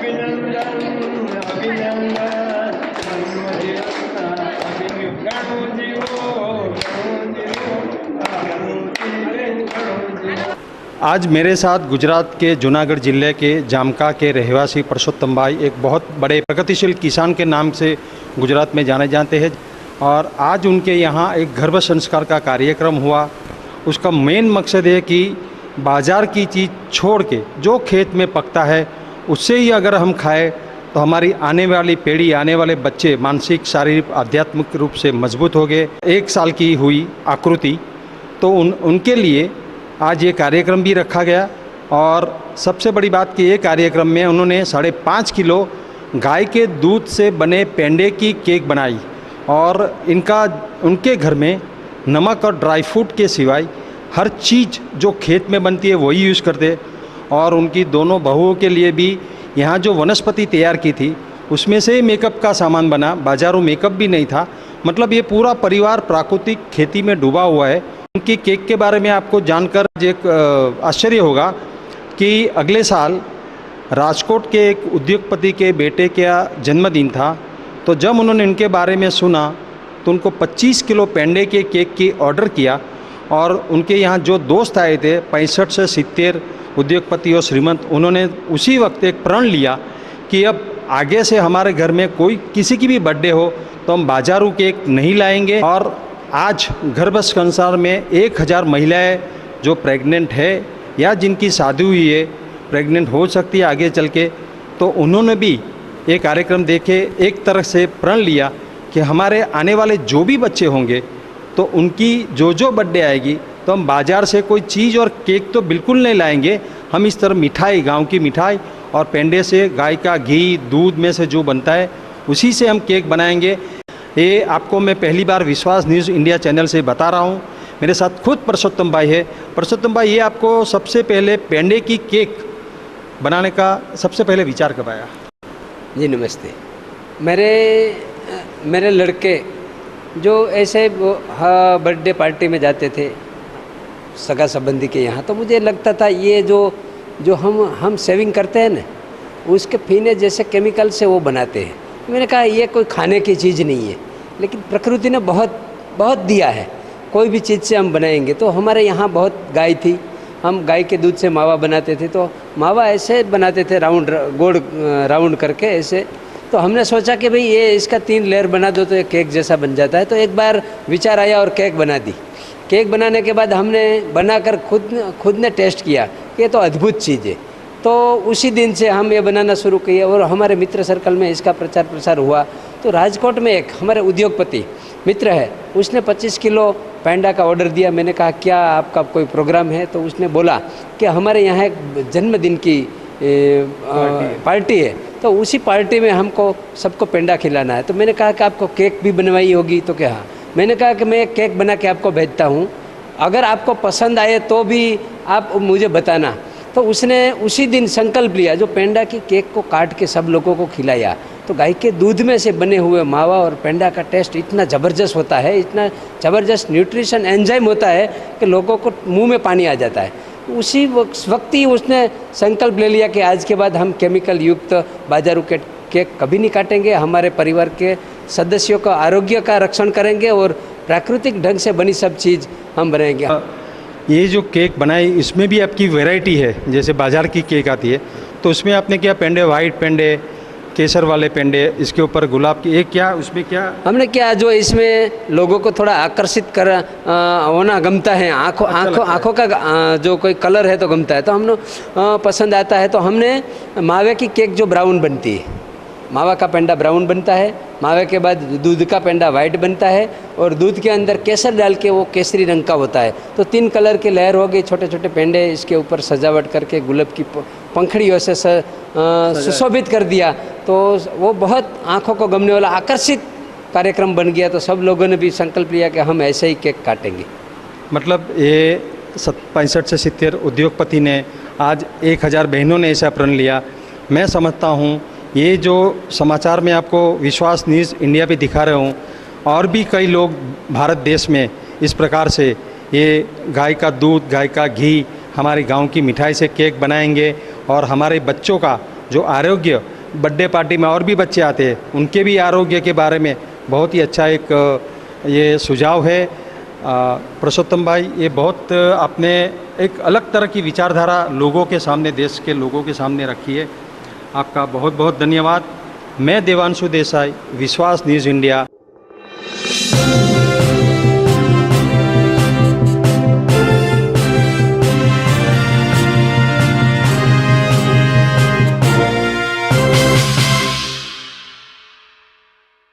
અભિનંદન અભિનંદન જન્મદિવસના ઘણું જીવો ઘણું જીવો। आज मेरे साथ गुजरात के जूनागढ़ ज़िले के जामका के रहवासी परसोत्तम भाई एक बहुत बड़े प्रगतिशील किसान के नाम से गुजरात में जाने जाते हैं और आज उनके यहाँ एक गर्भ संस्कार का कार्यक्रम हुआ। उसका मेन मकसद है कि बाज़ार की चीज़ छोड़ के जो खेत में पकता है उससे ही अगर हम खाएं तो हमारी आने वाली पीढ़ी, आने वाले बच्चे मानसिक, शारीरिक, आध्यात्मिक रूप से मजबूत हो गए। 1 साल की हुई आकृति तो उनके लिए आज ये कार्यक्रम भी रखा गया और सबसे बड़ी बात कि ये कार्यक्रम में उन्होंने 5.5 किलो गाय के दूध से बने पेंडे की केक बनाई और इनका उनके घर में नमक और ड्राई फ्रूट के सिवाय हर चीज़ जो खेत में बनती है वही यूज़ करते और उनकी दोनों बहुओं के लिए भी यहाँ जो वनस्पति तैयार की थी उसमें से मेकअप का सामान बना। बाज़ारों मेकअप भी नहीं था। मतलब ये पूरा परिवार प्राकृतिक खेती में डूबा हुआ है। उनकी केक के बारे में आपको जानकर एक आश्चर्य होगा कि अगले साल राजकोट के एक उद्योगपति के बेटे का जन्मदिन था, तो जब उन्होंने इनके बारे में सुना तो उनको 25 किलो पेंडे के केक की ऑर्डर किया और उनके यहाँ जो दोस्त आए थे 65 से 70 उद्योगपति और श्रीमंत, उन्होंने उसी वक्त एक प्रण लिया कि अब आगे से हमारे घर में कोई किसी की भी बर्थडे हो तो हम बाजारू केक नहीं लाएंगे। और आज गर्भ संसार में 1000 महिलाएं जो प्रेग्नेंट है या जिनकी शादी हुई है, प्रेग्नेंट हो सकती है आगे चल के, तो उन्होंने भी ये कार्यक्रम देखे एक तरह से प्रण लिया कि हमारे आने वाले जो भी बच्चे होंगे तो उनकी जो बर्थडे आएगी तो हम बाज़ार से कोई चीज़ और केक तो बिल्कुल नहीं लाएंगे। हम इस तरह मिठाई, गांव की मिठाई और पेंडे से, गाय का घी, दूध में से जो बनता है उसी से हम केक बनाएंगे। ये आपको मैं पहली बार विश्वास न्यूज़ इंडिया चैनल से बता रहा हूँ। मेरे साथ खुद परसोत्तम भाई है। परसोत्तम भाई, ये आपको सबसे पहले पेंडे की केक बनाने का सबसे पहले विचार कब आया? जी नमस्ते। मेरे लड़के जो ऐसे बर्थडे पार्टी में जाते थे सगा संबंधी के यहाँ, तो मुझे लगता था ये जो हम सेविंग करते हैं ना, उसके पीने जैसे केमिकल से वो बनाते हैं। मैंने कहा ये कोई खाने की चीज़ नहीं है, लेकिन प्रकृति ने बहुत बहुत दिया है। कोई भी चीज़ से हम बनाएंगे तो हमारे यहाँ बहुत गाय थी, हम गाय के दूध से मावा बनाते थे। तो मावा ऐसे बनाते थे राउंड करके ऐसे। तो हमने सोचा कि भाई ये इसका 3 लेयर बना दो तो ये केक जैसा बन जाता है। तो एक बार विचार आया और केक बना दी। केक बनाने के बाद हमने बनाकर खुद ने टेस्ट किया कि ये तो अद्भुत चीज़ है। तो उसी दिन से हम ये बनाना शुरू किए और हमारे मित्र सर्कल में इसका प्रचार प्रसार हुआ। तो राजकोट में एक हमारे उद्योगपति मित्र है, उसने 25 किलो पेंडा का ऑर्डर दिया। मैंने कहा क्या आपका कोई प्रोग्राम है? तो उसने बोला कि हमारे यहाँ एक जन्मदिन की पार्टी है, तो उसी पार्टी में हमको सबको पेंडा खिलाना है। तो मैंने कहा कि आपको केक भी बनवाई होगी? तो क्या? हाँ। मैंने कहा कि मैं केक बना के आपको भेजता हूँ, अगर आपको पसंद आए तो भी आप मुझे बताना। तो उसने उसी दिन संकल्प लिया, जो पेंडा की केक को काट के सब लोगों को खिलाया। तो गाय के दूध में से बने हुए मावा और पेंडा का टेस्ट इतना ज़बरदस्त होता है, इतना ज़बरदस्त न्यूट्रिशन एंजाइम होता है कि लोगों को मुंह में पानी आ जाता है। उसी वक्त ही उसने संकल्प ले लिया कि आज के बाद हम केमिकल युक्त बाजारू के केक कभी नहीं काटेंगे, हमारे परिवार के सदस्यों का आरोग्य का रक्षण करेंगे और प्राकृतिक ढंग से बनी सब चीज़ हम बनाएंगे। ये जो केक बनाई इसमें भी आपकी वैरायटी है, जैसे बाज़ार की केक आती है तो उसमें आपने क्या पेंडे, वाइट पेंडे, केसर वाले पेंडे, इसके ऊपर गुलाब की, एक क्या उसमें क्या हमने क्या जो इसमें लोगों को थोड़ा आकर्षित कर होना गमता है, आँखों का जो कोई कलर है तो गमता है, तो हमने पसंद आता है। तो हमने मावे की केक जो ब्राउन बनती है, मावा का पेंडा ब्राउन बनता है, मावे के बाद दूध का पेंडा वाइट बनता है और दूध के अंदर केसर डाल के वो केसरी रंग का होता है। तो 3 कलर की लेयर हो गई, छोटे छोटे पेंडे, इसके ऊपर सजावट करके गुलाब की पंखड़ियों से सुशोभित कर दिया। तो वो बहुत आँखों को गमने वाला आकर्षित कार्यक्रम बन गया। तो सब लोगों ने भी संकल्प लिया कि हम ऐसे ही केक काटेंगे। मतलब ये 65 से 70 उद्योगपति ने आज 1000 बहनों ने ऐसा प्रण लिया। मैं समझता हूँ ये जो समाचार में आपको विश्वास न्यूज़ इंडिया पे दिखा रहे हूँ, और भी कई लोग भारत देश में इस प्रकार से ये गाय का दूध, गाय का घी, हमारे गांव की मिठाई से केक बनाएंगे और हमारे बच्चों का जो आरोग्य, बर्थडे पार्टी में और भी बच्चे आते हैं, उनके भी आरोग्य के बारे में बहुत ही अच्छा एक ये सुझाव है। पुरुषोत्तम भाई, ये बहुत आपने एक अलग तरह की विचारधारा लोगों के सामने, देश के लोगों के सामने रखी है। आपका बहुत बहुत धन्यवाद। मैं देवांशु देसाई, विश्वास न्यूज़ इंडिया।